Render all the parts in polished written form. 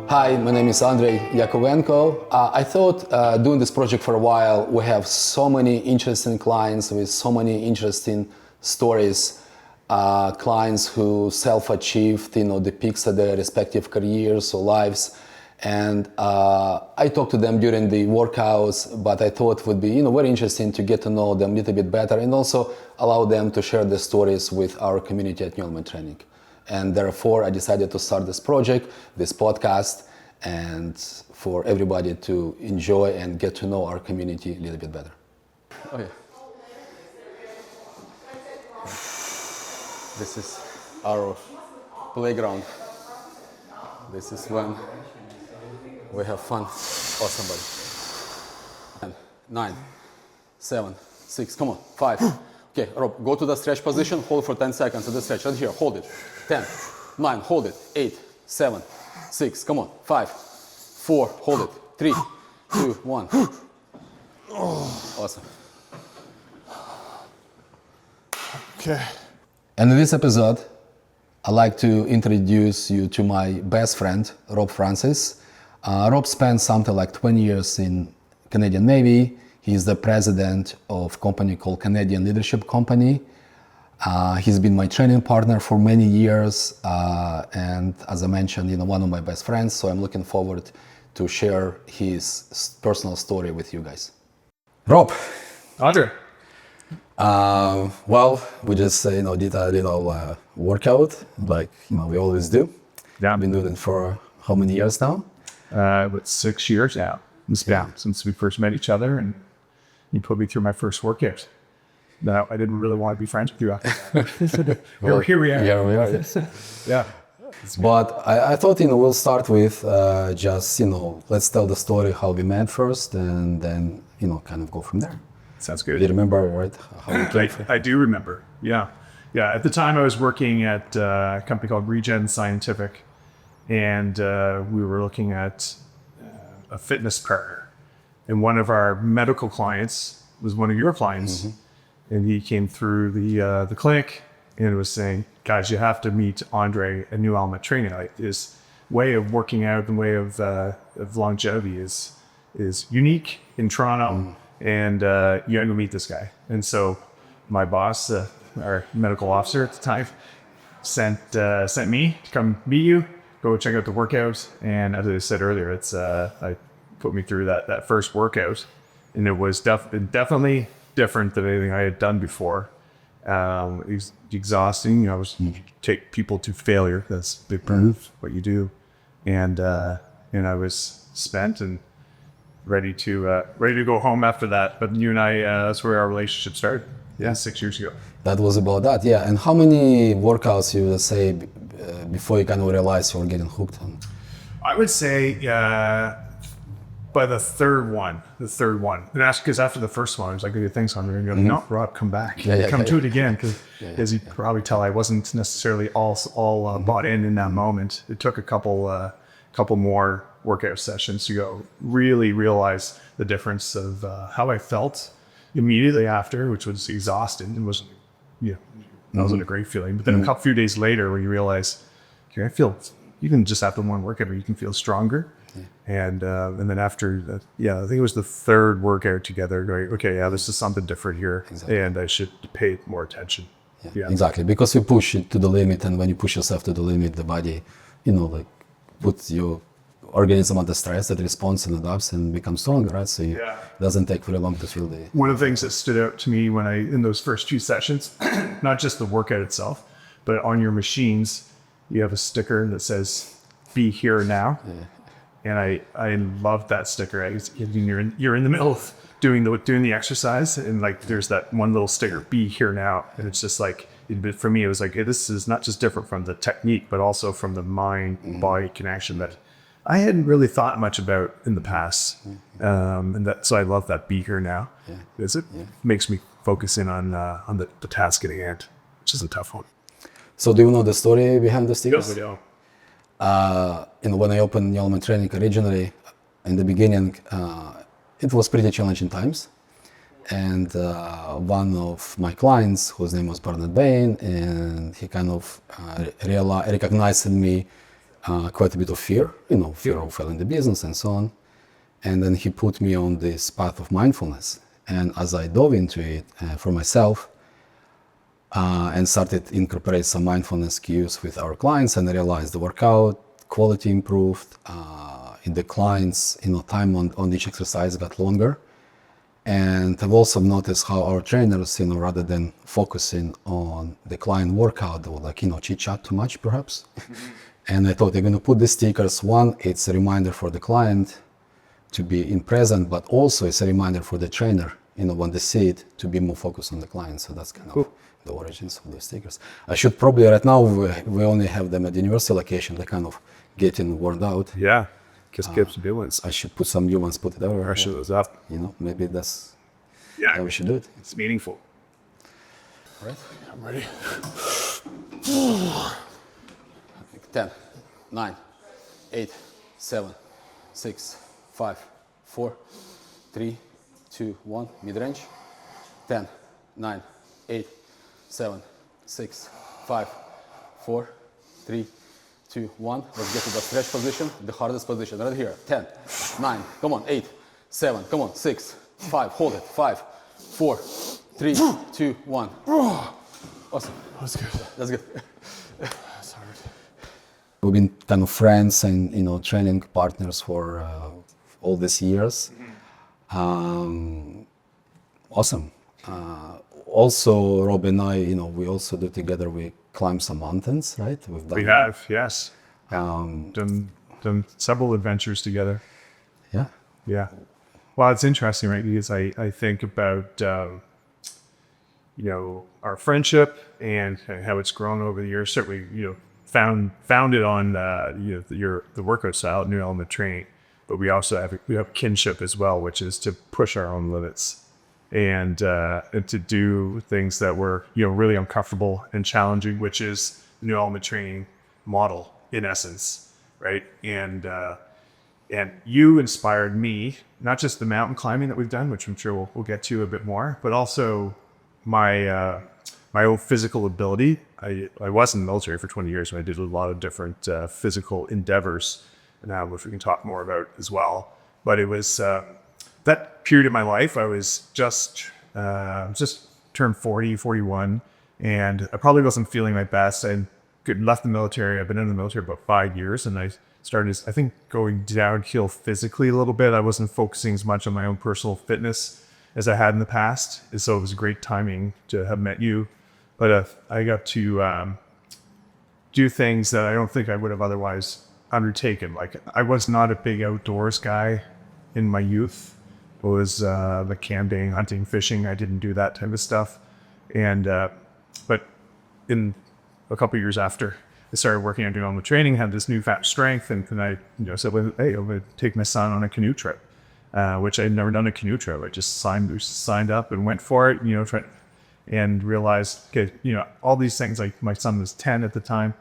Hi, my name is Andrei, Yakovenko. I thought doing this project for a while, we have so many interesting clients with so many interesting stories. Clients who self-achieved, the peaks of their respective careers or lives. And I talked to them during the workouts, but I thought it would be very interesting to get to know them a little bit better and also allow them to share their stories with our community at New Element Training. And therefore, I decided to start this project, this podcast, and for everybody to enjoy and get to know our community a little bit better. Okay. This is our playground. This is when we have fun. Awesome, buddy. 10, 9, 7, 6, come on, 5. Okay, Rob, go to the stretch position, hold for 10 seconds at the stretch. Right here, hold it. 10, 9, hold it. 8, 7, 6, come on. 5, 4, hold it. 3, 2, 1. Awesome. Okay. And in this episode, I'd like to introduce you to my best friend, Rob Francis. Rob spent something like 20 years in Canadian Navy. He's the president of a company called Canadian Leadership Company. He's been my training partner for many years. And as I mentioned, one of my best friends. So I'm looking forward to share his personal story with you guys. Rob. Andrei. Well, we just did a little workout like we always do. Yeah. I've been doing it for how many years now? About 6 years now. Since we first met each other, and you put me through my first workout. Now, I didn't really want to be friends with you after that. Here we are. Here we are. Yeah. But I thought we'll start with just let's tell the story how we met first, and then kind of go from there. Sounds Do good. you remember, right? How we came from? I do remember. Yeah. At the time, I was working at a company called Regen Scientific, and we were looking at a fitness partner. And one of our medical clients was one of your clients, and he came through the clinic and was saying, "Guys, you have to meet Andrei at New Element Training. Like, his way of working out and way of longevity is unique in Toronto." And you had to meet this guy. And so my boss, our medical officer at the time, sent me to come meet you, go check out the workout. And as I said earlier, it's I put me through that first workout, and it was definitely different than anything I had done before. It was exhausting. I was take people to failure. That's a big part of what you do. And I was spent and ready to go home after that. But you and I, that's where our relationship started. Yeah, 6 years ago. That was about that, yeah. And how many workouts you would say before you kind of realized you were getting hooked on? I would say by the third one. And that's because after the first one, I was like, "Okay, thanks, Andrei." And you're like, "No, Rob, come back. Come to it again." Because as you probably tell, I wasn't necessarily all bought in that moment. It took a couple more workout sessions to go really realize the difference of how I felt immediately after, which was exhausted. It wasn't, that wasn't a great feeling. But then a few days later, when you realize, okay, I feel even just after one workout, you can feel stronger. And then after that, I think it was the third workout together, going, okay, this is something different here, and I should pay more attention. Yeah, exactly, because you push it to the limit, and when you push yourself to the limit, the body, puts your organism under stress, that responds and adapts and becomes stronger, right? So it doesn't take very long to feel the... One of the things that stood out to me in those first few sessions, not just the workout itself, but on your machines, you have a sticker that says, "Be here now." And I loved that sticker. You're in the middle of doing the exercise, and like there's that one little sticker, "Be here now," and it's just like, for me, it was like, hey, this is not just different from the technique, but also from the mind-body connection that I hadn't really thought much about in the past. So I love that "Be here now," because it makes me focus in on the task at hand, which is a tough one. So do you know the story behind the stickers? Yes, I do. When I opened New Element Training originally, in the beginning, it was pretty challenging times. And one of my clients, whose name was Bernard Bain, and he kind of recognized in me quite a bit of fear, fear of failing the business and so on. And then he put me on this path of mindfulness. And as I dove into it for myself and started incorporate some mindfulness cues with our clients, and I realized the workout quality improved, in the clients, time on each exercise got longer. And I've also noticed how our trainers, rather than focusing on the client workout, they would chit chat too much perhaps. And I thought they're going to put the stickers. One, it's a reminder for the client to be in present, but also it's a reminder for the trainer, when they see it, to be more focused on the client. So that's kind of the origins of the stickers. I should probably, right now, we only have them at the university location. They're kind of getting worn out. Yeah. Just keep some new ones. I should put some new ones, put it over. Brush those up. Maybe that's how we should do it. It's meaningful. All right. I'm ready. 10, 9, 8, 7, 6, 5, 4, 3, 2, 1. Mid-range. 10, 9, 8, 7, 6, 5, 4, 3, 2, 1. Let's get to the stretch position, the hardest position right here. 10, 9, come on, 8, 7, come on, 6, 5, hold it, 5, 4, 3, 2, 1. Awesome. That's good. That's good. That's hard. We've been kind of friends and training partners for all these years. Awesome. Also, Rob and I, we also do together. We climb some mountains, right? We have, yes. Done several adventures together. Yeah. Yeah. Well, it's interesting, right? Because I think about our friendship and how it's grown over the years. Certainly, founded on the workout style, New Element Training, but we also have kinship as well, which is to push our own limits and to do things that were really uncomfortable and challenging, which is the New Element Training model in essence, right? And you inspired me, not just the mountain climbing that we've done, which I'm sure we'll get to a bit more, but also my own physical ability. I was in the military for 20 years, and I did a lot of different physical endeavors, which we can talk more about as well. But it was that period of my life. I was just turned 40, 41, and I probably wasn't feeling my best. I left the military. I've been in the military about 5 years, and I started, I think, going downhill physically a little bit. I wasn't focusing as much on my own personal fitness as I had in the past. And so it was great timing to have met you. But I got to do things that I don't think I would have otherwise undertaken. Like, I was not a big outdoors guy in my youth. It was the camping, hunting, fishing. I didn't do that type of stuff. And but in a couple of years after I started working on doing the training, had this newfound strength, and I said, well, hey, I'm going to take my son on a canoe trip, which I'd never done a canoe trip. I just signed up and went for it, and realized, okay, all these things, like my son was 10 at the time,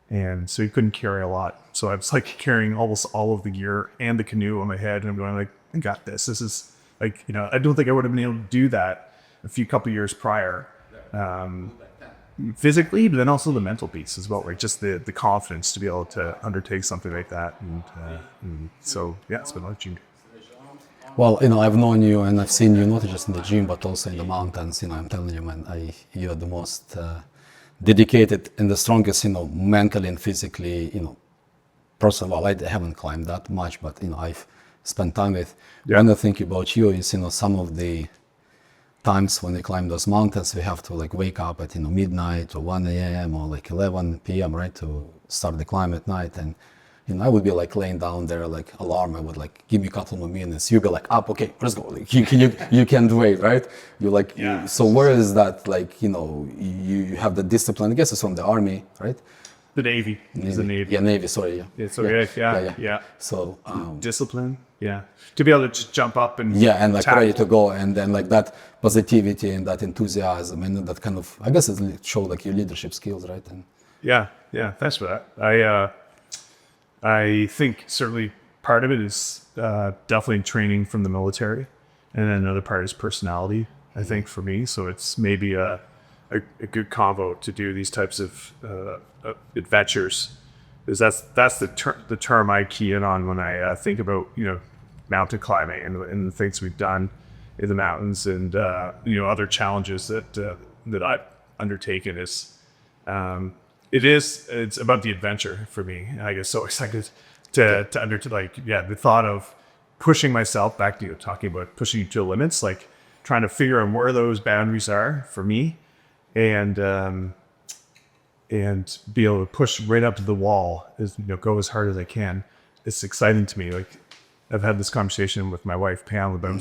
and so he couldn't carry a lot. So I was like carrying almost all of the gear and the canoe on my head, and I'm going like, I got this. This is like, I don't think I would have been able to do that a couple years prior. Physically, but then also the mental piece as well, right? Just the confidence to be able to undertake something like that. And so, yeah, it's been life-changing. Well, I've known you and I've seen you not just in the gym, but also in the mountains. I'm telling you, man, you're the most dedicated and the strongest, mentally and physically, person. Well, I haven't climbed that much, but, I've spent time with. Yeah. When I think about you is, some of the times when we climb those mountains, we have to wake up at midnight or 1 a.m. or 11 p.m. right, to start the climb at night. And I would be laying down there, alarm. I would give me a couple more minutes. You'd be up, okay, let's go. You can't wait, right? You're Yeah. So where is that? You have the discipline. I guess it's from the army, right? The Navy. It's the Navy. Yeah, Navy. Sorry. Yeah. It's okay. Yeah. So Discipline. Yeah. To be able to just jump up and and tackle. ready to go, and then that positivity and that enthusiasm, and that kind of, I guess it showed your leadership skills, right? And Yeah. Thanks for that. I think certainly part of it is definitely training from the military, and then another part is personality, I think, for me. So it's maybe a good combo to do these types of adventures Is that's the term I key in on when I think about mountain climbing and the things we've done in the mountains and other challenges that I've undertaken. It's about the adventure for me. I get so excited to the thought of pushing myself back to talking about pushing you to the limits, like trying to figure out where those boundaries are for me, and be able to push right up to the wall, go as hard as I can. It's exciting to me. Like I've had this conversation with my wife Pam about,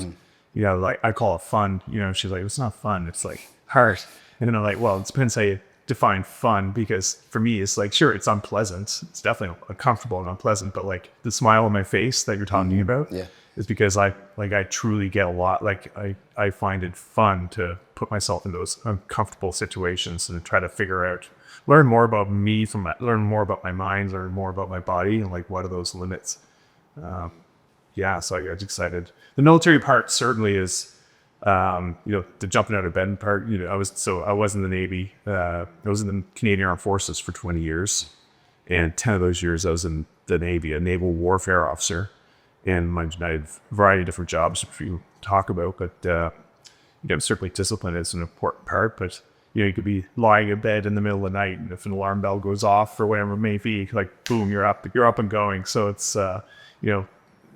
like I call it fun. She's like, it's not fun. It's like hard. And then I'm like, well, it depends how you define fun, because for me, it's like, sure, it's unpleasant. It's definitely uncomfortable and unpleasant, but like the smile on my face that you're talking about is because I truly get a lot. Like I find it fun to put myself in those uncomfortable situations and try to figure out, learn more about me learn more about my mind, learn more about my body, and like, what are those limits? So I get excited. The military part certainly is, the jumping out of bed part. I was in the Navy. I was in the Canadian Armed Forces for 20 years, and 10 of those years I was in the Navy, a naval warfare officer, and I had a variety of different jobs for you to talk about. But certainly discipline is an important part. But you could be lying in bed in the middle of the night, and if an alarm bell goes off or whatever it may be, like boom, you're up and going. So it's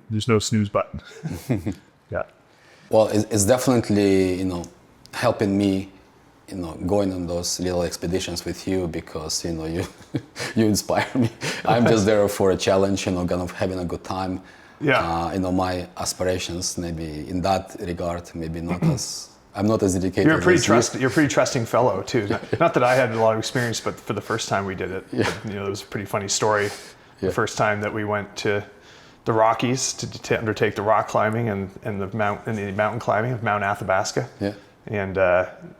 there's no snooze button. Yeah. Well, it's definitely, helping me, going on those little expeditions with you, because, you you inspire me. I'm just there for a challenge, kind of having a good time. Yeah. My aspirations, maybe in that regard, maybe not as, I'm not as dedicated. You're a pretty trusting fellow too. Not that I had a lot of experience, but for the first time we did it, it was a pretty funny story. The first time that we went to the Rockies to undertake the rock climbing and the mountain climbing of Mount Athabasca. Yeah. And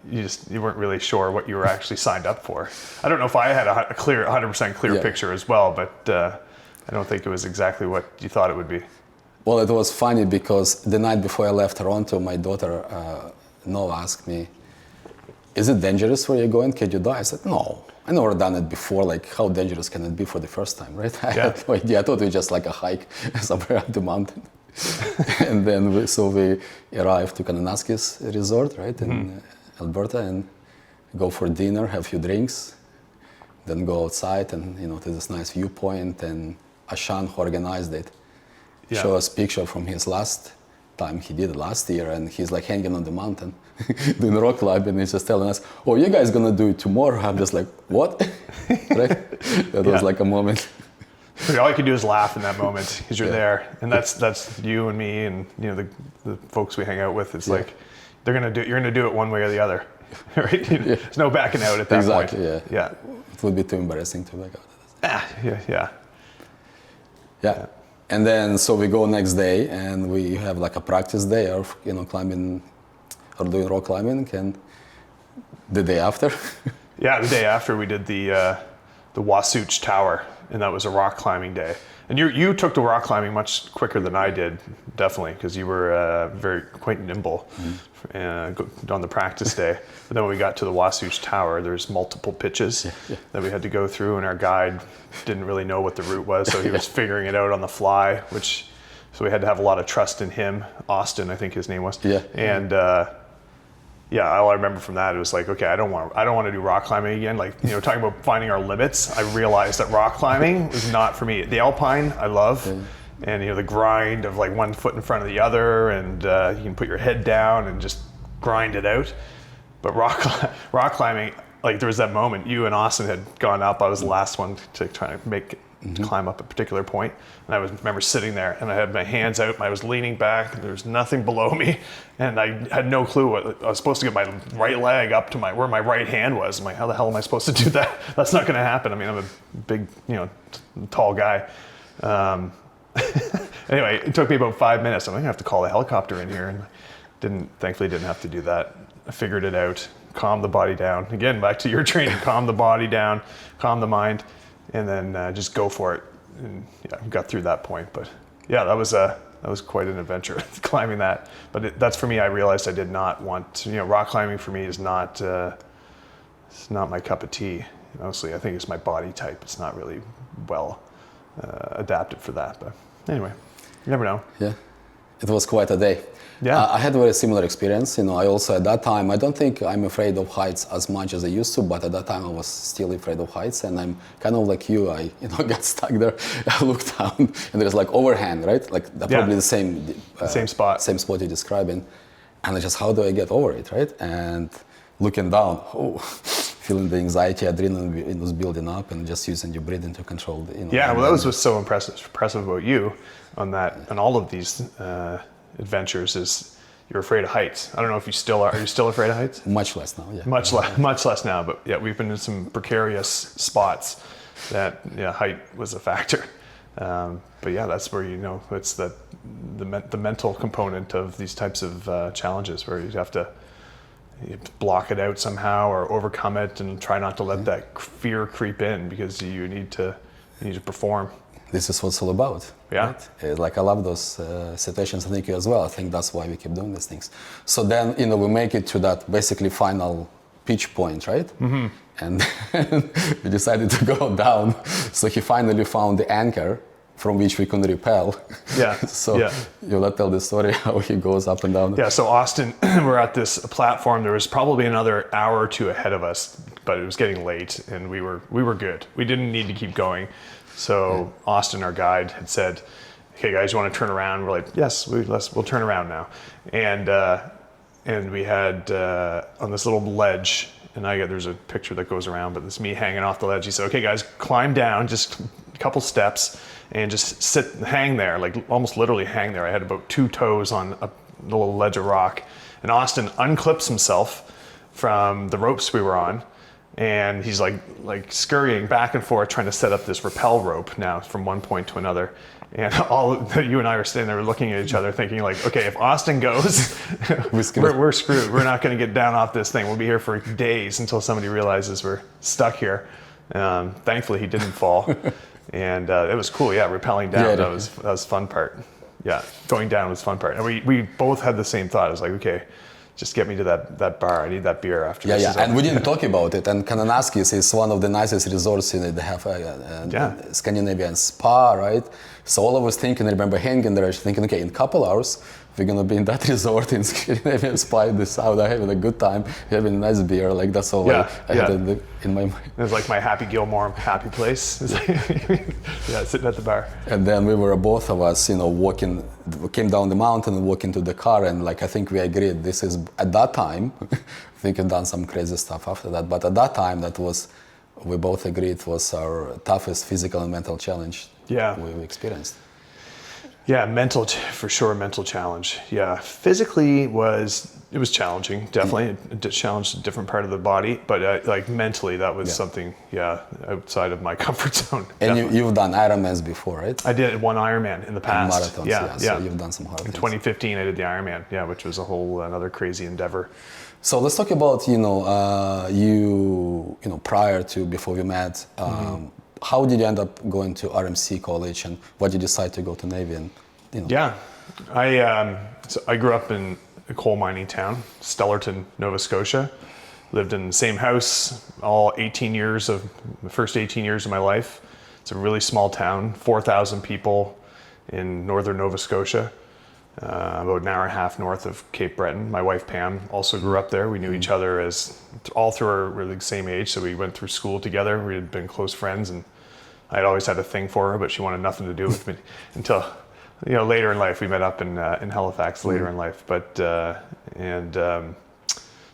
you weren't really sure what you were actually signed up for. I don't know if I had a 100% clear picture as well, but I don't think it was exactly what you thought it would be. Well, it was funny because the night before I left Toronto, my daughter Noah asked me, "Is it dangerous where you're going? Can you die?" I said, "No. I never done it before. Like, how dangerous can it be for the first time, right?" I had no idea. I thought it was just like a hike somewhere up the mountain. And then we arrived to Kananaskis Resort, right, in Alberta, and go for dinner, have a few drinks, then go outside and, to this nice viewpoint. And Ashan, who organized it, showed us picture from his last time he did it last year, and he's like hanging on the mountain doing rock climbing, and he's just telling us, "Oh, you guys gonna do it tomorrow?" I'm just like, "What?" Right? That was like a moment. But all you can do is laugh in that moment because you're there, and that's you and me and the folks we hang out with. It's like you're gonna do it one way or the other, right? There's no backing out at that point. Exactly. Yeah. It would be too embarrassing to back out. Yeah. And then, so we go next day, and we have like a practice day of, climbing or doing rock climbing, and the day after. The day after we did the Wasatch Tower, and that was a rock climbing day. And you took to rock climbing much quicker than I did, definitely, because you were very quite nimble on the practice day. But then when we got to the Wasatch Tower, there's multiple pitches that we had to go through, and our guide didn't really know what the route was, so he was figuring it out on the fly, so we had to have a lot of trust in him. Austin, I think his name was. And all I remember from that, it was like, okay, I don't want to do rock climbing again. Like, talking about finding our limits, I realized that rock climbing was not for me. The alpine, I love. And, the grind of like one foot in front of the other, and you can put your head down and just grind it out. But rock climbing, like there was that moment, you and Austin had gone up. I was the last one to try to climb up a particular point. And I remember sitting there, and I had my hands out, and I was leaning back, and there was nothing below me, and I had no clue what I was supposed to get my right leg up to where my right hand was. I'm like, how the hell am I supposed to do that? That's not going to happen. I mean, I'm a big, tall guy. Anyway, it took me about 5 minutes. I'm going to have to call a helicopter in here, and thankfully didn't have to do that. I figured it out, calmed the body down. Again, back to your training, calm the body down, calm the mind, and then just go for it. And got through that point. But that was quite an adventure climbing that. But that's for me. I realized I did not want to, rock climbing for me is not it's not my cup of tea. Mostly, I think it's my body type. It's not really well adapted for that. But anyway, you never know. Yeah, it was quite a day. Yeah. I had a very similar experience. I also at that time, I don't think I'm afraid of heights as much as I used to, but at that time I was still afraid of heights, and I'm kind of like you. I got stuck there. I looked down, and there's like overhand, right? Like probably the same same spot. same spot you're describing, and I just how do I get over it, right? And looking down, feeling the anxiety, adrenaline it was building up, and just using your breathing to control the. Yeah, well, that was what's so impressive about you on all of these adventures is you're afraid of heights. I don't know if you still are. Are you still afraid of heights? Much less now, yeah. Much less now. But yeah, we've been in some precarious spots that height was a factor. But yeah, that's where it's the mental component of these types of challenges where you have to block it out somehow or overcome it and try not to let that fear creep in because you need to perform. This is what it's all about. Yeah. Right? Like I love those situations. I think you as well. I think that's why we keep doing these things. So then, we make it to that basically final pitch point, right? Mm-hmm. And we decided to go down. So he finally found the anchor from which we couldn't repel. Yeah. So let's tell the story how he goes up and down. Yeah. So Austin, we're at this platform. There was probably another hour or two ahead of us, but it was getting late, and we were good. We didn't need to keep going. So Austin, our guide, had said, "Okay, guys, you want to turn around?" We're like, "Yes, we'll turn around now." And we had on this little ledge, and there's a picture that goes around, but it's me hanging off the ledge. He said, "Okay, guys, climb down, just a couple steps, and just hang there, like almost literally hang there." I had about 2 toes on a little ledge of rock, and Austin unclips himself from the ropes we were on. And he's like scurrying back and forth, trying to set up this rappel rope now from one point to another. And you and I are standing there looking at each other thinking like, okay, if Austin goes, we're screwed. We're not going to get down off this thing. We'll be here for days until somebody realizes we're stuck here. Thankfully, he didn't fall. And it was cool. Yeah, rappelling down, that was the fun part. Yeah, going down was the fun part. And we both had the same thought. It was like, okay, just get me to that bar. I need that beer after this. Yeah, and we didn't talk about it. And Kananaskis is one of the nicest resorts in it. They have a Scandinavian spa, right? So all I was thinking, I remember hanging there, thinking, okay, in a couple hours, we're gonna be in that resort in Scandinavian spa in the south, having a good time, having a nice beer. Like that's all I had in my mind. It was like my Happy Gilmore happy place. Sitting at the bar. And then we were both of us, walking, came down the mountain and walking to the car, and I think we agreed this is at that time. I think we've done some crazy stuff after that, but at that time we both agreed it was our toughest physical and mental challenge we experienced. Yeah, mental challenge. Yeah, physically it was challenging, definitely. It challenged a different part of the body, but mentally that was something, outside of my comfort zone. And you've done Ironmans before, right? I did one Ironman in the past. And marathons, so you've done some hard things. In 2015, I did the Ironman, which was a whole another crazy endeavor. So let's talk about before we met. How did you end up going to RMC college, and why did you decide to go to Navy? Yeah, I grew up in a coal mining town, Stellarton, Nova Scotia. Lived in the same house all the first 18 years of my life. It's a really small town, 4,000 people in northern Nova Scotia, about an hour and a half north of Cape Breton. My wife Pam also grew up there. We knew each other all through our really same age, so we went through school together. We had been close friends, and I'd always had a thing for her, but she wanted nothing to do with me until later in life. We met up in Halifax later in life,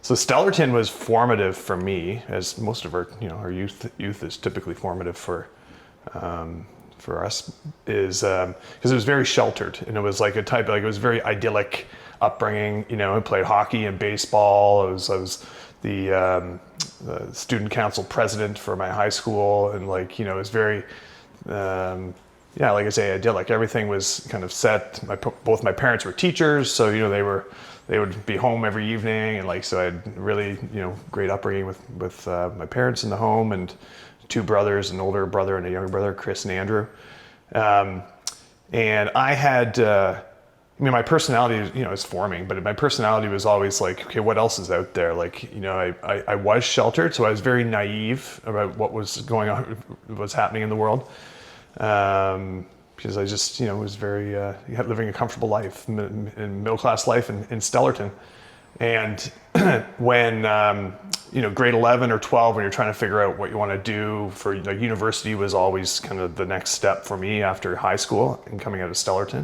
so Stellarton was formative for me, as most of our youth is typically formative for us, is because it was very sheltered, and it was like it was very idyllic upbringing. I played hockey and baseball. I was the student council president for my high school, and it was very like I say, idyllic. Everything was kind of set. Both my parents were teachers, so they would be home every evening, and so I had really great upbringing with my parents in the home, and 2 brothers, an older brother and a younger brother, Chris and Andrew. And I had I mean, my personality, is forming, but my personality was always like, okay, what else is out there? Like, I was sheltered, so I was very naive about what was going on, what's happening in the world. Because I just, was very, living a comfortable life, in middle-class life in Stellarton. And when, grade 11 or 12, when you're trying to figure out what you want to do for, university was always kind of the next step for me after high school and coming out of Stellarton.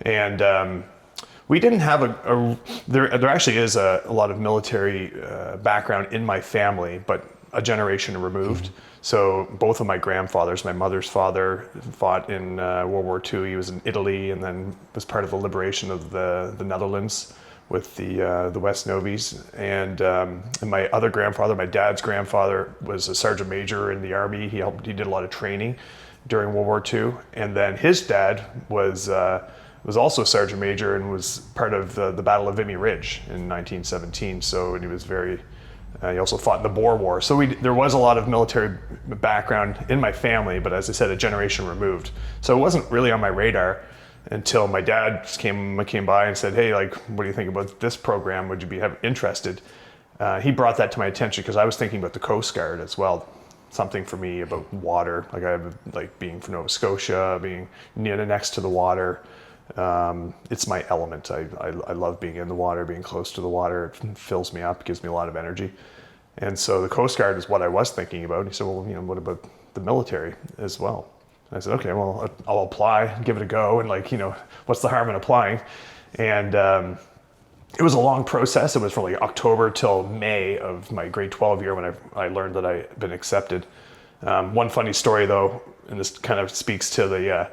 And we didn't have there actually is a lot of military background in my family, but a generation removed. Mm-hmm. So both of my grandfathers, my mother's father fought in World War II. He was in Italy and then was part of the liberation of the Netherlands with the West Novies. And my other grandfather, my dad's grandfather, was a sergeant major in the Army. He did a lot of training during World War II. And then his dad was also a sergeant major and was part of the Battle of Vimy Ridge in 1917. So, and he was he also fought in the Boer War. So there was a lot of military background in my family, but as I said, a generation removed. So it wasn't really on my radar until my dad came by and said, hey, like, what do you think about this program? Would you be interested? He brought that to my attention because I was thinking about the Coast Guard as well. Something for me about water, like being from Nova Scotia, being next to the water. It's my element. I love being in the water, being close to the water. It fills me up, gives me a lot of energy. And so the Coast Guard is what I was thinking about. And he said, well, what about the military as well? And I said, okay, well, I'll apply, give it a go. And what's the harm in applying? And it was a long process. It was from October till May of my grade 12 year when I learned that I had been accepted. One funny story though, and this kind of speaks to the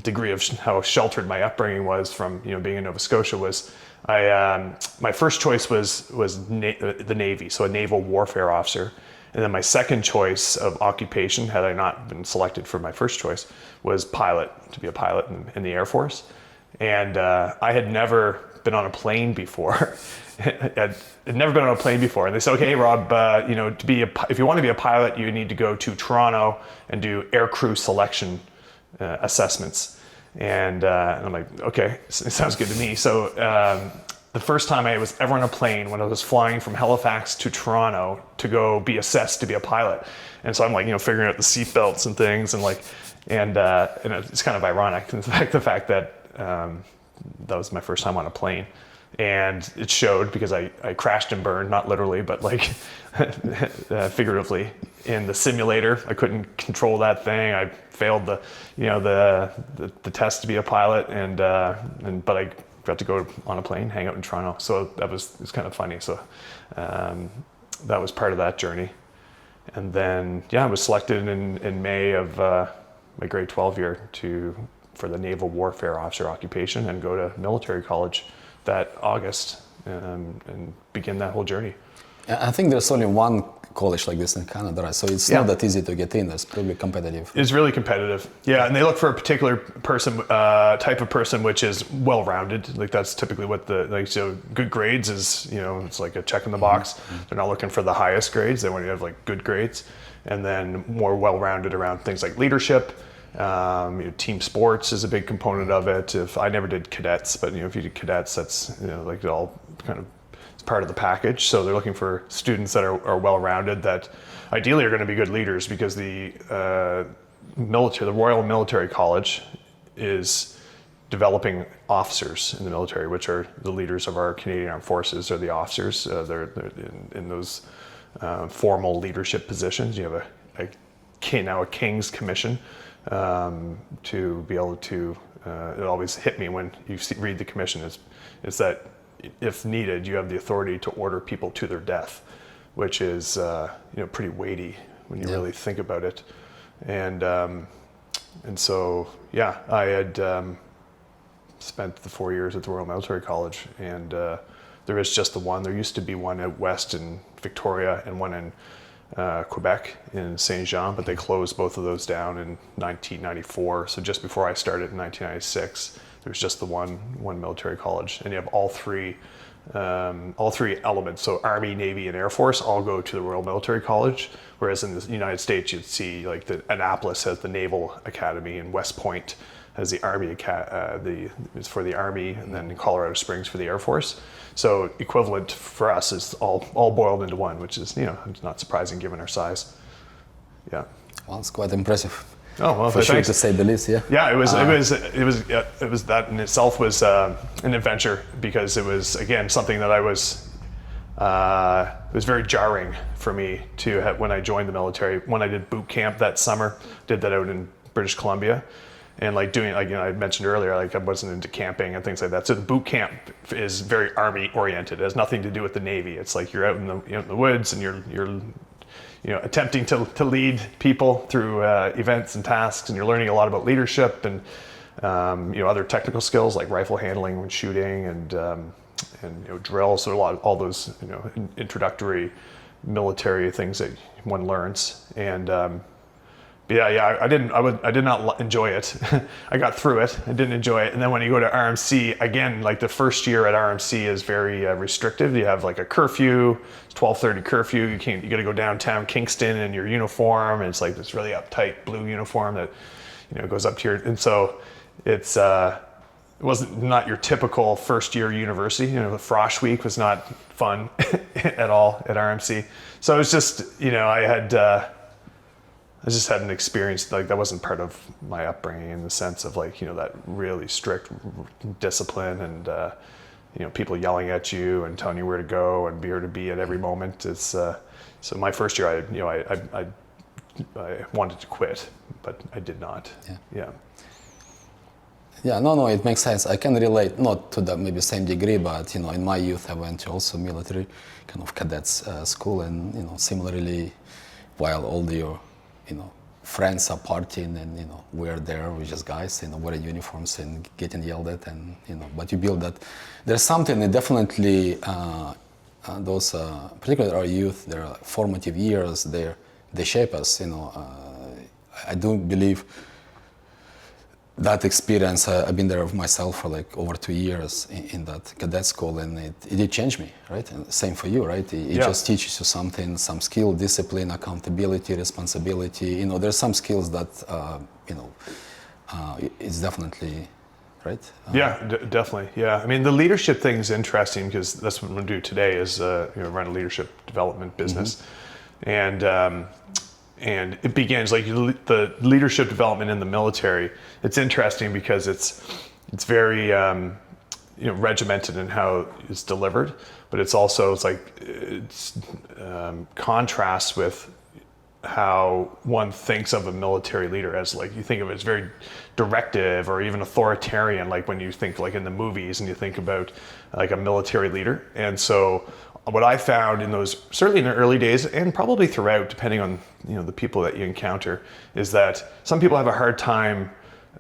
degree of how sheltered my upbringing was from being in Nova Scotia, was my first choice was the Navy, so a naval warfare officer, and then my second choice of occupation, had I not been selected for my first choice, was pilot, to be a pilot in the Air Force. And I had never been on a plane before. I'd never been on a plane before, and they said, "Okay, Rob, if you want to be a pilot, you need to go to Toronto and do aircrew selection assessments." And I'm like, "Okay, it sounds good to me." So the first time I was ever on a plane, when I was flying from Halifax to Toronto to go be assessed to be a pilot, and so I'm figuring out the seat belts and things, and it's kind of ironic, in fact, the fact that that was my first time on a plane. And it showed because I crashed and burned, not literally, but figuratively in the simulator. I couldn't control that thing. I failed the test to be a pilot, but I got to go on a plane, hang out in Toronto. So it was kind of funny. So that was part of that journey. And then I was selected in May of my grade 12 year for the Naval Warfare Officer occupation and go to military college that August and begin that whole journey. I think there's only one college like this in Canada, right? So it's not that easy to get in. It's probably competitive. It's really competitive. Yeah, and they look for a particular type of person which is well-rounded. Like that's typically what so good grades is, it's like a check in the box. Mm-hmm. They're not looking for the highest grades. They want you to have good grades, and then more well-rounded around things like leadership. Team sports is a big component of it. I never did cadets, but if you did cadets, that's it all kind of it's part of the package. So they're looking for students that are well-rounded, that ideally are going to be good leaders, because the Royal Military College is developing officers in the military, which are the leaders of our Canadian Armed Forces, or the officers. They're in those formal leadership positions. You have now a King's Commission. To be able to, it always hit me when you read the commission is that if needed, you have the authority to order people to their death, which is pretty weighty when you really think about it. And so I had spent the 4 years at the Royal Military College, and there is just the one. There used to be one out west in Victoria and one in Quebec in Saint Jean, but they closed both of those down in 1994. So just before I started in 1996, there was just the one military college, and you have all three elements. So Army, Navy, and Air Force all go to the Royal Military College, whereas in the United States, you'd see Annapolis has the Naval Academy, and West Point as the Army it's for the Army, and then Colorado Springs for the Air Force. So equivalent for us is all boiled into one, which is it's not surprising given our size. Yeah. Well, it's quite impressive. Oh well, For sure, thanks. to say the least. Yeah. Yeah, it was that in itself was an adventure, because it was again something that it was very jarring for me to have when I joined the military. When I did boot camp that summer, did that out in British Columbia, and doing I mentioned earlier, I wasn't into camping and things like that. So the boot camp is very Army oriented. It has nothing to do with the Navy. It's like you're out in the woods and you're attempting to lead people through events and tasks, and you're learning a lot about leadership and other technical skills like rifle handling when shooting and drills. So all those introductory military things that one learns. And I did not enjoy it. I got through it. I didn't enjoy it. And then when you go to RMC again, the first year at RMC is very restrictive. You have a curfew. It's 12:30 curfew. You got to go downtown Kingston in your uniform, and it's this really uptight blue uniform that goes up to your. And so it wasn't not your typical first year university. The Frosh week was not fun at all at RMC. So it was just I just hadn't experienced that wasn't part of my upbringing in the sense of that really strict discipline and people yelling at you and telling you where to go and where to be at every moment. It's so my first year I wanted to quit, but I did not. Yeah, no, it makes sense. I can relate, not to the maybe same degree, but in my youth I went to also military kind of cadets school, and similarly, while all your friends are partying and we're there, we're just guys, wearing uniforms and getting yelled at, and but you build that. There's something that definitely those, particularly our youth, their formative years, they shape us. I do believe that experience. I've been there myself for over 2 years in that cadet school, and it did change me, right? And same for you, right? It just teaches you something, some skill, discipline, accountability, responsibility. There's some skills that it's definitely right. Definitely. Yeah, I mean the leadership thing is interesting because that's what I'm going to do today is run a leadership development business, and it begins the leadership development in the military. It's interesting because it's very regimented in how it's delivered, but it's also contrasts with how one thinks of a military leader as you think of it as very directive or even authoritarian, when you think in the movies and you think about a military leader. And so what I found in those, certainly in the early days and probably throughout, depending on the people that you encounter, is that some people have a hard time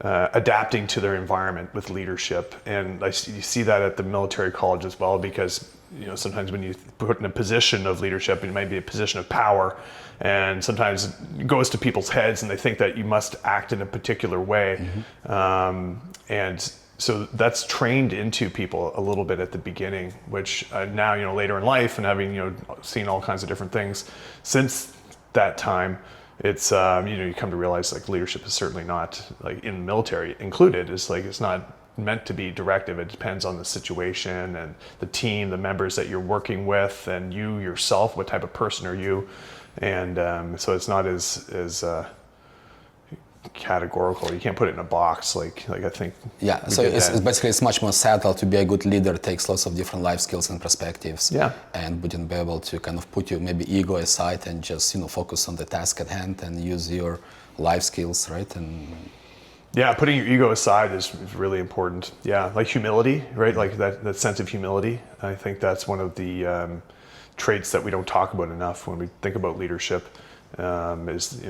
adapting to their environment with leadership. And you see that at the military college as well, because sometimes when you put in a position of leadership, it might be a position of power, and sometimes it goes to people's heads and they think that you must act in a particular way. And so that's trained into people a little bit at the beginning, which now, later in life and having, seen all kinds of different things since that time, it's, you come to realize leadership is certainly not in the military included. It's not meant to be directive. It depends on the situation and the team, the members that you're working with, and you yourself, what type of person are you? And so it's not as categorical. You can't put it in a box I think. Yeah, so it's basically it's much more subtle. To be a good leader takes lots of different life skills and perspectives. Yeah. And wouldn't be able to kind of put your maybe ego aside and just focus on the task at hand and use your life skills, right? And yeah, putting your ego aside is really important. Yeah, humility, right? That sense of humility. I think that's one of the traits that we don't talk about enough when we think about leadership. Is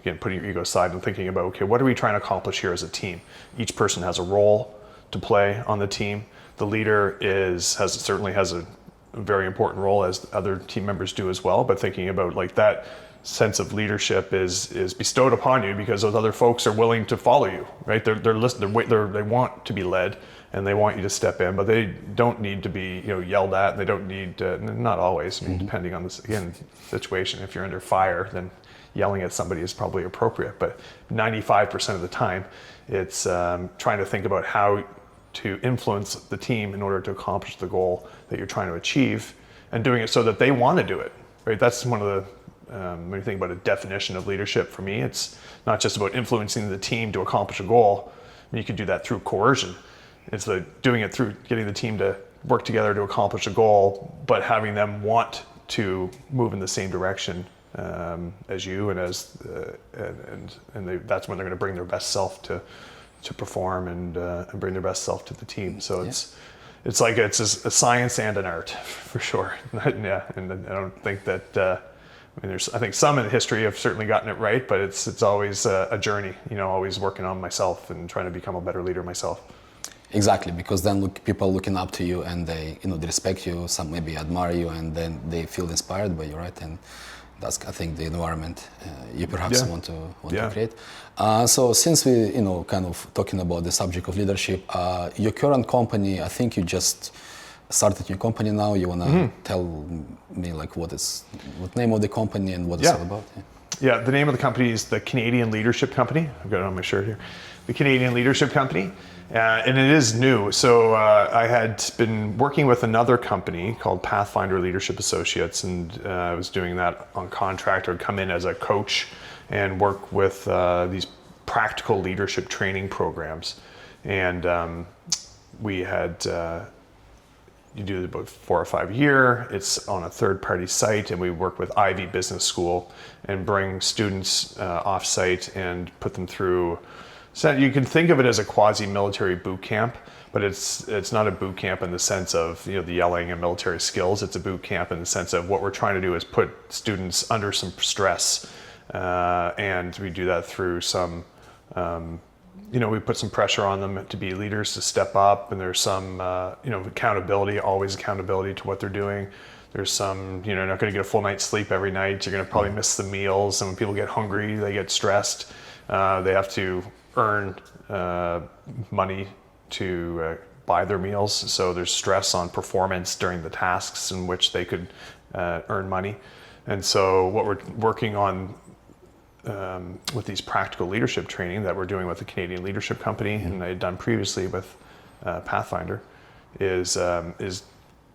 again, putting your ego aside and thinking about, okay, what are we trying to accomplish here as a team? Each person has a role to play on the team. The leader certainly has a very important role, as other team members do as well. But thinking about that sense of leadership is bestowed upon you because those other folks are willing to follow you, right? They're listening. They want to be led, and they want you to step in, but they don't need to be yelled at, and they don't need not always. I mean, depending on this situation. If you're under fire, then yelling at somebody is probably appropriate. But 95% of the time, it's trying to think about how to influence the team in order to accomplish the goal that you're trying to achieve, and doing it so that they want to do it. Right? That's one of the when you think about a definition of leadership, for me, it's not just about influencing the team to accomplish a goal. I mean, you can do that through coercion. It's like doing it through getting the team to work together to accomplish a goal, but having them want to move in the same direction as you, and that's when they're going to bring their best self to perform and bring their best self to the team. So it's like it's a science and an art for sure. Yeah, and I don't think that. I think some in history have certainly gotten it right, but it's always a journey. Always working on myself and trying to become a better leader myself. Exactly, because then people looking up to you, and they respect you, some maybe admire you, and then they feel inspired by you, right? And that's, I think, the environment you perhaps want to create. So since we kind of talking about the subject of leadership, your current company, I think you just started your company now. You want to tell me like what name of the company and what it's all about? Yeah, the name of the company is the Canadian Leadership Company. I've got it on my shirt here. The Canadian Leadership Company. And it is new. So I had been working with another company called Pathfinder Leadership Associates, and I was doing that on contract. I would come in as a coach and work with these practical leadership training programs. And we had, you do it about 4 or 5 a year. It's on a third-party site, and we work with Ivy Business School and bring students off-site and put them through. So you can think of it as a quasi-military boot camp, but it's not a boot camp in the sense of the yelling and military skills. It's a boot camp in the sense of what we're trying to do is put students under some stress, and we do that through some. We put some pressure on them to be leaders, to step up, and there's some accountability, always accountability to what they're doing. There's some, you're not going to get a full night's sleep every night. You're going to probably miss the meals, and when people get hungry, they get stressed. They have to earn money to buy their meals, so there's stress on performance during the tasks in which they could earn money. And so what we're working on with these practical leadership training that we're doing with the Canadian Leadership Company, and I had done previously with Pathfinder, is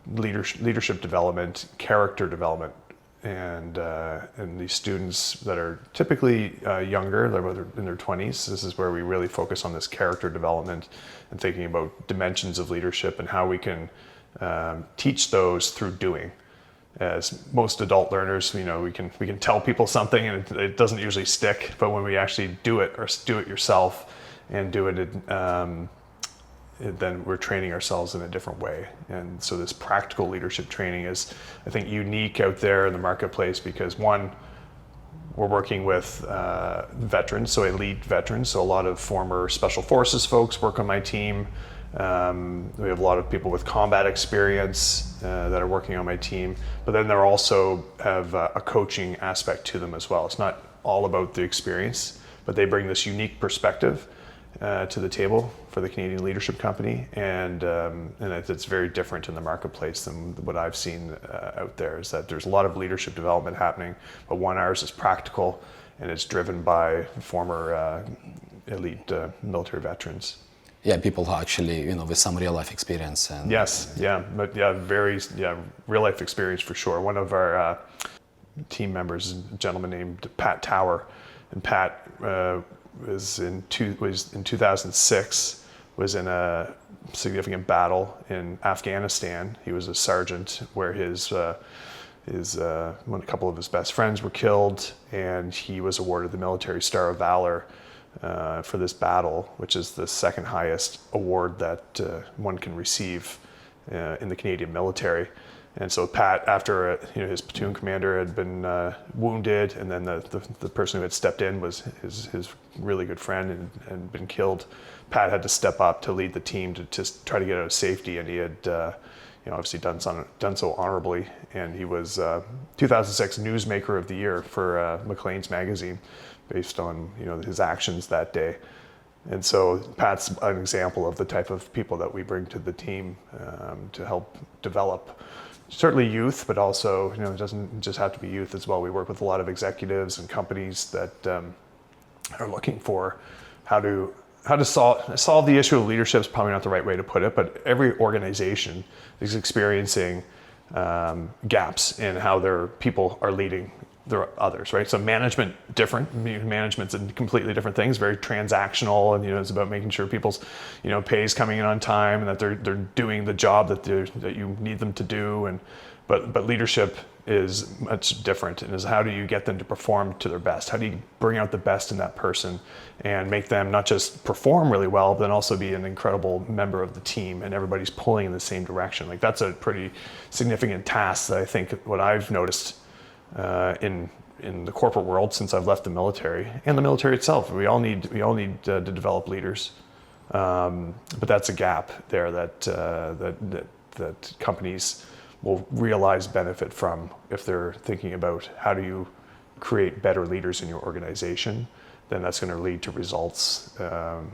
leadership development, character development. And these students that are typically younger, they're in their 20s, this is where we really focus on this character development and thinking about dimensions of leadership and how we can teach those through doing. As most adult learners, we can tell people something and it doesn't usually stick, but when we actually do it, or do it yourself and do it then we're training ourselves in a different way. And so this practical leadership training is, I think, unique out there in the marketplace because, one, we're working with veterans, so elite veterans. So a lot of former Special Forces folks work on my team. We have a lot of people with combat experience that are working on my team. But then they also have a coaching aspect to them as well. It's not all about the experience, but they bring this unique perspective to the table for the Canadian Leadership Company, and it's very different in the marketplace than what I've seen out there. Is that there's a lot of leadership development happening, but ours is practical and it's driven by former elite military veterans. Yeah, people who actually with some real life experience. And very real life experience for sure. One of our team members, a gentleman named Pat Tower, and Pat was in 2006, was in a significant battle in Afghanistan. He was a sergeant where a couple of his best friends were killed, and he was awarded the Military Star of Valor for this battle, which is the second highest award that one can receive in the Canadian military. And so Pat, after his platoon commander had been wounded, and then the person who had stepped in was his really good friend and been killed, Pat had to step up to lead the team to try to get out of safety, and he had obviously done so honorably. And he was 2006 Newsmaker of the Year for Maclean's magazine, based on his actions that day. And so Pat's an example of the type of people that we bring to the team to help develop certainly youth, but also, it doesn't just have to be youth as well. We work with a lot of executives and companies that are looking for how to solve the issue of leadership is probably not the right way to put it, but every organization is experiencing gaps in how their people are leading their others, right? So management different. Management's a completely different thing. It's very transactional, and it's about making sure people's pay is coming in on time and that they're doing the job that you need them to do. And but leadership is much different, and is how do you get them to perform to their best? How do you bring out the best in that person and make them not just perform really well, but then also be an incredible member of the team, and everybody's pulling in the same direction? Like, that's a pretty significant task that I think what I've noticed in the corporate world since I've left the military, and the military itself. We all need to develop leaders, but that's a gap there that companies will realize benefit from if they're thinking about how do you create better leaders in your organization. Then that's going to lead to results for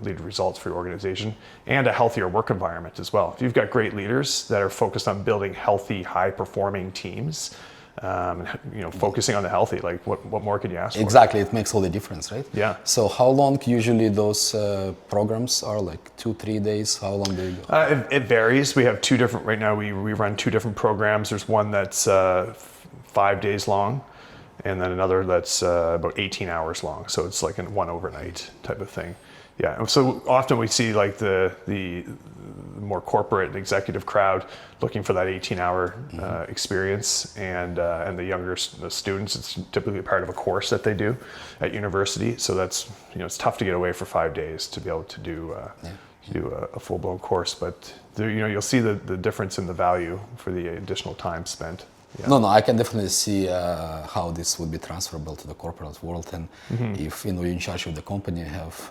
your organization and a healthier work environment as well. If you've got great leaders that are focused on building healthy, high-performing teams, focusing on the healthy, like what more can you ask for? Exactly, it makes all the difference, right? Yeah. So how long usually those programs are, like 2-3 days? How long do you go? It varies. We have right now we run two different programs. There's one that's 5 days long, and then another that's about 18 hours long. So it's like one overnight type of thing. Yeah, and so often we see like the more corporate and executive crowd looking for that 18-hour experience, and the younger students, it's typically part of a course that they do at university. So that's it's tough to get away for 5 days to be able to do a full-blown course, but there, you'll see the difference in the value for the additional time spent. Yeah. No, I can definitely see how this would be transferable to the corporate world, and if you're in charge of the company, you have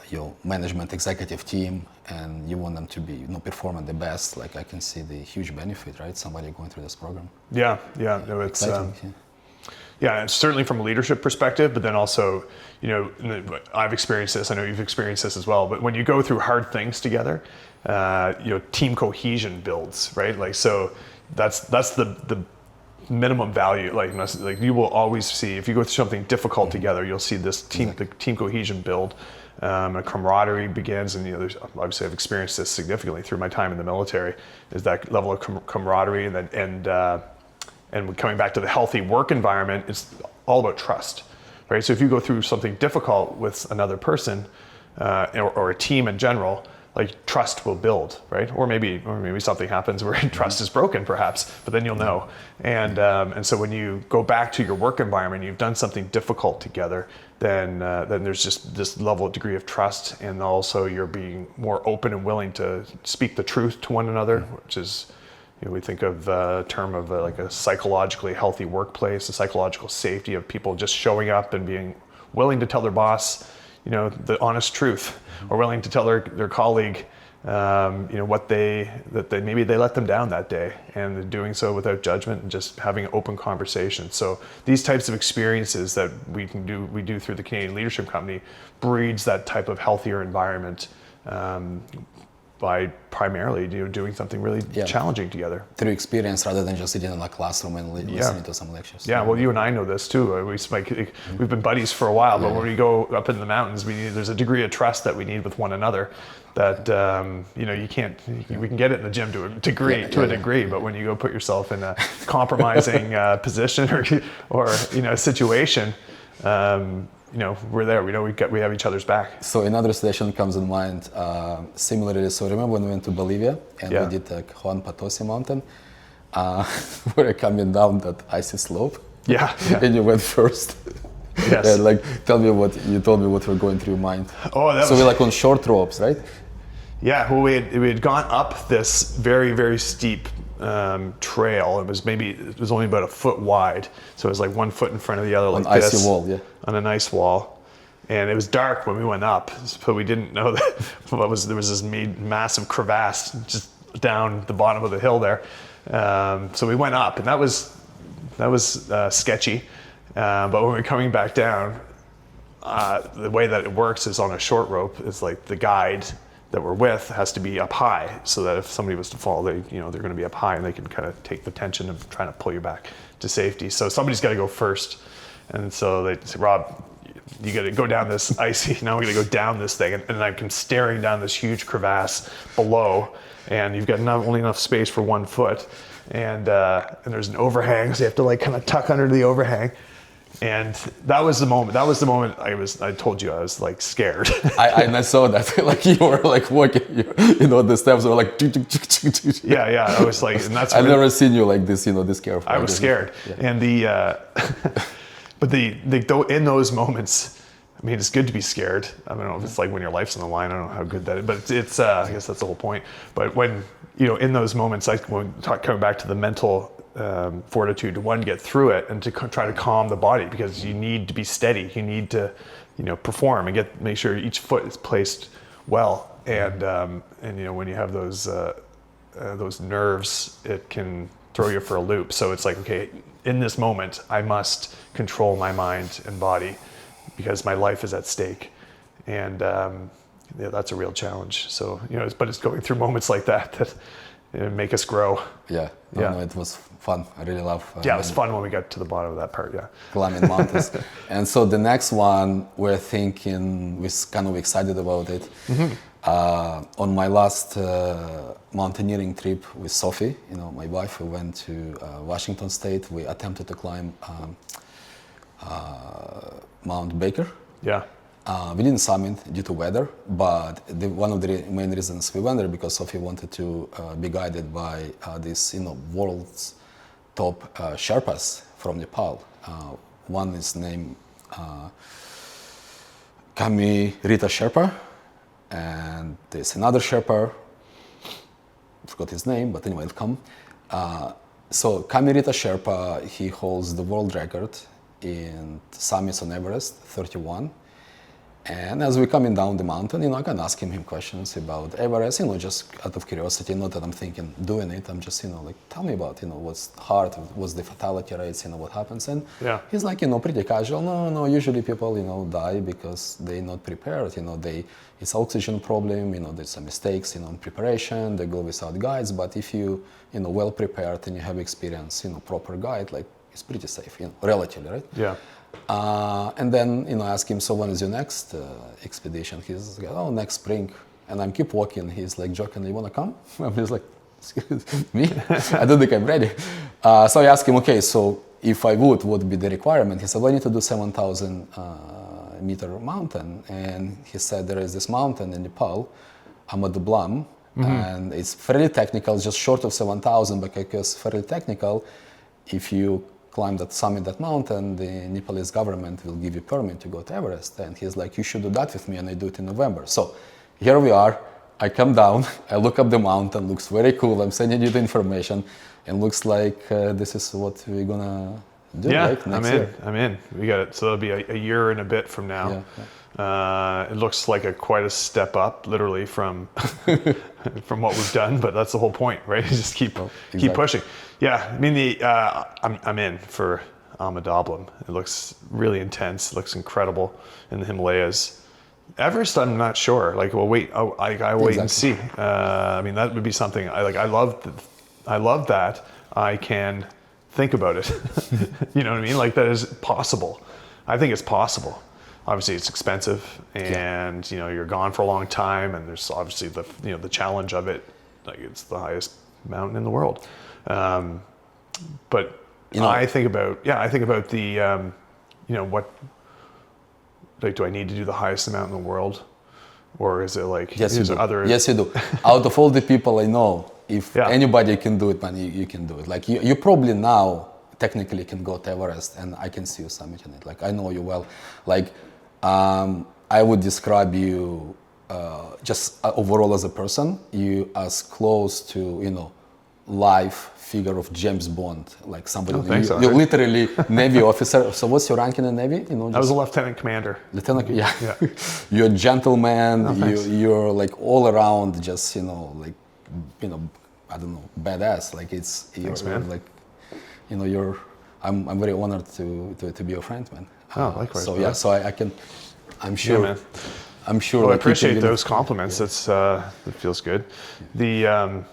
your management executive team, and you want them to be perform at the best. Like, I can see the huge benefit, right? Somebody going through this program. Yeah. No, it's Exciting, yeah, it's certainly from a leadership perspective, but then also, I've experienced this. I know you've experienced this as well. But when you go through hard things together, team cohesion builds, right? Like, so that's the minimum value. Like you will always see, if you go through something difficult together, you'll see this the team cohesion build. A camaraderie begins, and there's, obviously I've experienced this significantly through my time in the military. Is that level of camaraderie, and coming back to the healthy work environment, it's all about trust, right? So if you go through something difficult with another person, or a team in general, like, trust will build, right? Or maybe something happens where trust is broken, perhaps, but then you'll know. And so when you go back to your work environment, you've done something difficult together, then there's just this level of degree of trust, and also you're being more open and willing to speak the truth to one another, which is, we think of a term of like a psychologically healthy workplace, a psychological safety of people just showing up and being willing to tell their boss, the honest truth, or willing to tell their colleague, that maybe they let them down that day, and they're doing so without judgment and just having an open conversation. So these types of experiences that we do through the Canadian Leadership Company breeds that type of healthier environment, by primarily doing something really challenging together. Through experience, rather than just sitting in a classroom and listening to some lectures. Yeah, well, you and I know this too. We've been buddies for a while, but when we go up in the mountains, there's a degree of trust that we need with one another that you can't. We can get it in the gym to a degree, but when you go put yourself in a compromising position or situation. We're there. We know we have each other's back. So another station comes in mind. Similarly, so remember when we went to Bolivia and we did the Juan Potosi mountain, we're coming down that icy slope. Yeah. And you went first. Yes. And tell me what you told me. What were going through your mind? Oh, so we're on short ropes, right? Yeah. Well, we had gone up this very, very steep trail. It was only about a foot wide, so it was like 1 foot in front of the other, like on this, icy wall, on an ice wall. And it was dark when we went up, so we didn't know that there was this massive crevasse just down the bottom of the hill there. So we went up, and that was sketchy. But when we were coming back down, the way that it works is on a short rope. It's like the guide that we're with has to be up high, so that if somebody was to fall, they're going to be up high and they can kind of take the tension of trying to pull you back to safety. So somebody's got to go first, and so they say, Rob, you got to go down this icy. Now we're going to go down this thing, and I'm staring down this huge crevasse below, and you've got only enough space for 1 foot, and there's an overhang, so you have to like kind of tuck under the overhang. And that was the moment. I told you I was like scared. I saw that. Like you were like walking, the steps were like. Yeah. I was like, and that's. I've never seen you like this. This careful. I was scared, yeah. And but in those moments, I mean, it's good to be scared. I don't know if it's like when your life's on the line. I don't know how good that is, but it's. I guess that's the whole point. But when in those moments, coming back to the mental. Fortitude to get through it and to try to calm the body, because you need to be steady. You need to, perform and make sure each foot is placed well. And when you have those nerves, it can throw you for a loop. So it's like, okay, in this moment, I must control my mind and body because my life is at stake. And that's a real challenge. So but it's going through moments like that make us grow. Yeah. No, it was fun. I really love. It was fun when we got to the bottom of that part. Yeah. Climbing mountains. And so the next one, we're kind of excited about it. Mm-hmm. On my last mountaineering trip with Sophie, my wife, we went to Washington State. We attempted to climb Mount Baker. Yeah. We didn't summit due to weather, but one of the main reasons we went there because Sophie wanted to be guided by these, world's top Sherpas from Nepal. One is named Kami Rita Sherpa, and there's another Sherpa. I forgot his name, but anyway, it'll come. So Kami Rita Sherpa, he holds the world record in summits on Everest, 31. And as we're coming down the mountain, I can ask him questions about Everest, just out of curiosity, not that I'm thinking doing it. I'm just, tell me about, what's hard, what's the fatality rates, what happens. And he's like, pretty casual. No, usually people, die because they're not prepared. It's oxygen problem, there's some mistakes, in preparation, they go without guides. But if you, well prepared and you have experience, proper guide, like it's pretty safe, relatively, right? Yeah. And then, ask him, so when is your next expedition? He's like, oh, next spring. And I keep walking. He's like joking, you want to come? I'm just like, excuse me? I don't think I'm ready. So I asked him, okay, so if I would, what would be the requirement? He said, well, I need to do 7,000 meter mountain. And he said, there is this mountain in Nepal, Amadublam, and it's fairly technical, it's just short of 7,000, but because fairly technical, if you climb that summit, that mountain, the Nepalese government will give you permit to go to Everest. And he's like, you should do that with me, and I do it in November. So here we are. I come down, I look up the mountain, looks very cool. I'm sending you the information, and looks like this is what we're gonna do. Yeah, right? Next year. I'm in. We got it. So it'll be a year and a bit from now. Yeah. It looks like quite a step up, literally from from what we've done. But that's the whole point, right? Just keep pushing. Yeah, I mean I'm in for Amadublam. It looks really intense. It looks incredible in the Himalayas. Everest, I'm not sure. Like, well, wait. I wait and see. I mean, that would be something. I love that. I can think about it. You know what I mean? Like that is possible. I think it's possible. Obviously, it's expensive, and you're gone for a long time, and there's obviously the challenge of it. Like it's the highest mountain in the world. But I think about the what. Like, do I need to do the highest amount in the world, or is it like yes, you do. Other? Yes, you do. Out of all the people I know, if anybody can do it, man, you can do it. Like you probably now technically can go to Everest, and I can see you summiting it. Like I know you well. Like I would describe you just overall as a person. You as close to life figure of James Bond, like somebody. You're literally Navy officer. So what's your rank in the Navy? I was a lieutenant commander. Lieutenant, yeah. You're a gentleman. You're like all around, just I don't know, badass. Like Thanks, man. Like, I'm very honored to be your friend, man. Oh, likewise. So yeah, so I can I'm sure. Yeah, man. I'm sure. Well, I like, you appreciate can those compliments. That's it feels good. Whatever.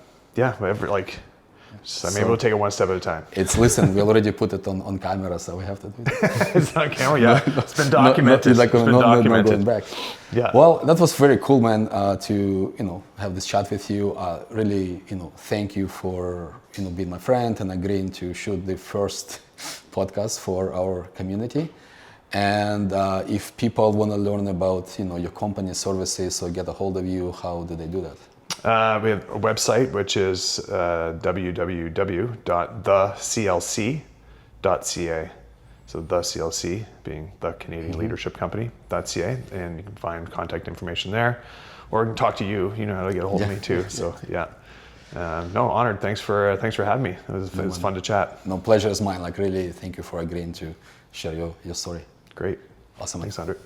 I'm able to take it one step at a time. Listen, we already put it on camera, so we have to do it. It's on camera, yeah. It's been documented. Not going back. Yeah. Well, that was very cool, man. To have this chat with you. Really, thank you for being my friend and agreeing to shoot the first podcast for our community. And if people want to learn about your company services or get a hold of you, how do they do that? We have a website, which is www.theclc.ca. So the CLC being the Canadian Leadership Company.ca, and you can find contact information there, or I can talk to you. You know how to get a hold of me too. So yeah, honored. Thanks for having me. It was fun to chat. No, pleasure is mine. Like really, thank you for agreeing to share your story. Great. Awesome. Thanks, Andrei.